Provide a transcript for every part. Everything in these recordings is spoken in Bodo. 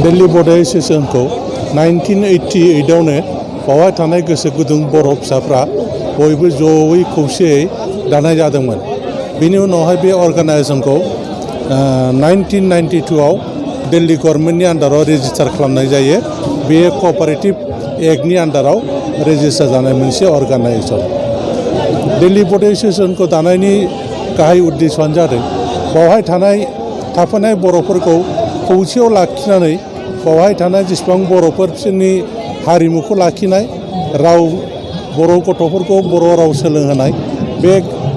दिल्ली बर्ड एसोसिएशनखौ 1988आवनो बावहाय थानाय गोसो गुदुं बर' फिसाफ्रा बयबो जयै खौसेयै दानाय जादोंमोन। बेनि उनावहाय बे अर्गानाइजेशनखौ 1992आव दिल्ली गभर्नमेन्टनि आन्डाराव रेजिस्टार खालामनाय जायो। बेयो कअपारेटिभ एक्टनि आन्डाराव रेजिस्टार जानाय मोनसे अर्गानाइजेशन। दिल्ली बर्ड एसोसिएशनखौ दानायनि गाहाय उद्देश्यआनो जादों बावहाय थाफानाय बर'फोरखौ खौसेयाव लाखिनानै बावहाय थानाय जेसेबां बर'फोर बिसोरनि हारिमुखौ लाखिनाय, राव बर' गथ'फोरखौ बर' राव सोलोंहोनाय, बे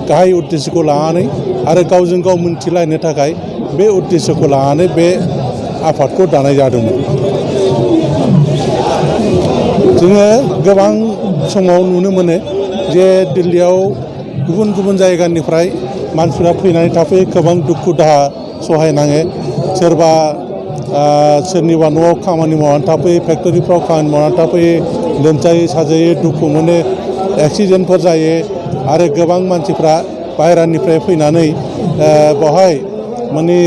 गाहाय उद्देश्यखौ लानानै आरो गावजों गाव मोनथिलायनो थाखाय बे उद्देश्यखौ लानानै बे आफादखौ दानाय जादोंमोन। जोङो गोबां समाव नुनो मोनो जे दिल्लीयाव गुबुन गुबुन जायगानिफ्राय मानसिफ्रा फैनानै थाफैयो, गोबां दुखु दाहा सहायनाङो। सोरबा सोरनिबा न'आव खामानि मावनानै थाफैयो, फेक्टरिफ्राव खामानि मावनानै थाफैयो, लोमजायो साजायो, दुखु मोनो, एक्सिडेन्टफोर जायो आरो गोबां मानसिफ्रा बाहेरानिफ्राय फैनानै बेवहाय माने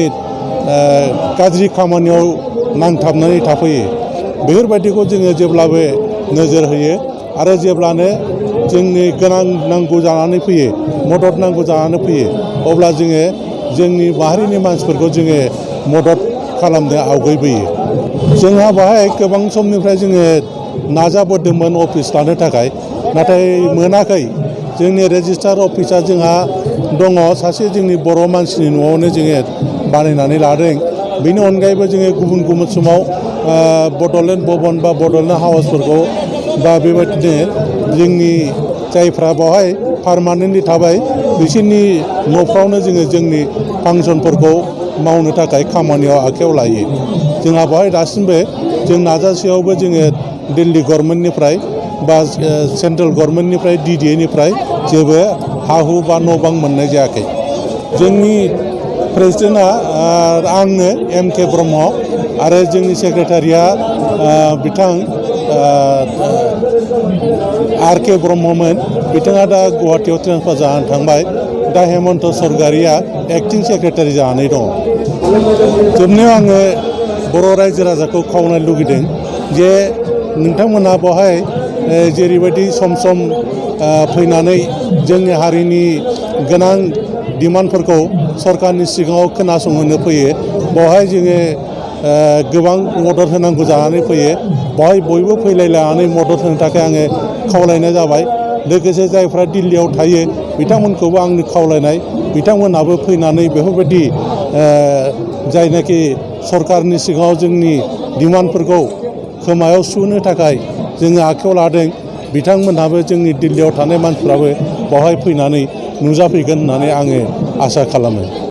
गाज्रि खामानियाव नांथाबनानै थाफैयो। बेफोरबायदिखौ जोङो जेब्लाबो नोजोर होयो आरो जेब्लानो जोंनि गोनां नांगौ जानानै फैयो, मदद नांगौ जानानै फैयो, अब्ला जोङो जोंनि माहारिनि मानसिफोरखौ जोङो मदद खालामनो आवगायबोयो। जोंहा बाहाय गोबां समनिफ्राय जोङो नाजाबोदोंमोन अफिस लानो थाखाय, नाथाय मोनाखै। जोंनि रेजिस्टार अफिसा जोंहा दङ सासे जोंनि बर' मानसिनि न'आवनो जोङो बानायनानै लादों। बेनि अनगायैबो जोङो गुबुन गुबुन समाव बड'लेण्ड भवन बा बड'लेण्ड हाउसफोरखौ बा बेबायदिनो जोंनि जायफ्रा बेवहाय पारमानेन्टलि थाबाय बिसोरनि न'फ्रावनो जोङो जोंनि फांसनफोरखौ मावनो थाखाय खामानियाव आखायाव लायो। जोंहा बेवहाय दासिमबो जों नाजासेयावबो जोङो दिल्ली गभर्नमेन्टनिफ्राय बा सेन्ट्रेल गभर्नमेन्टनिफ्राय DDA-निफ्राय जेबो हा हु बा न' बां मोननाय जायाखै। जोंनि प्रेसिडेन्टआ आंनो MK ब्रह्म आरो जोंनि सेक्रेटारिया बिथां RK ब्रह्ममोन। बिथाङा दा गुवाहाटीयाव ट्रेन्सफार जानानै थांबाय। दा हेमन्त सरकारिया एक्टिं सेक्रेटारि जानानै दङ। जोबनायाव आङो बर' रायजो राजाखौ खावलायनो लुगैदों जे नोंथांमोनहा बेवहाय जेरैबायदि सम सम फैनानै जोंनि हारिनि गोनां डिमान्डफोरखौ सरकारनि सिगाङाव खोनासंहोनो फैयो, बेवहाय जोङो गोबां मदद होनांगौ जानानै फैयो। बेवहाय बयबो फैलायलायनानै मदद होनो थाखाय आङो खावलायनाय जाबाय। लोगोसे जायफ्रा दिल्लीयाव थायो बिथांमोनखौबो आंनि खावलायनाय, बिथांमोनहाबो फैनानै बेफोरबायदि जायनाखि सरकारनि सिगाङाव जोंनि डिमान्डफोरखौ खोमायाव सुहोनो थाखाय जोङो आखायाव लादों, बिथांमोनहाबो जोंनि दिल्लीयाव थानाय मानसिफ्राबो बेवहाय फैनानै नुजाफैगोन होननानै आङो आसा खालामो।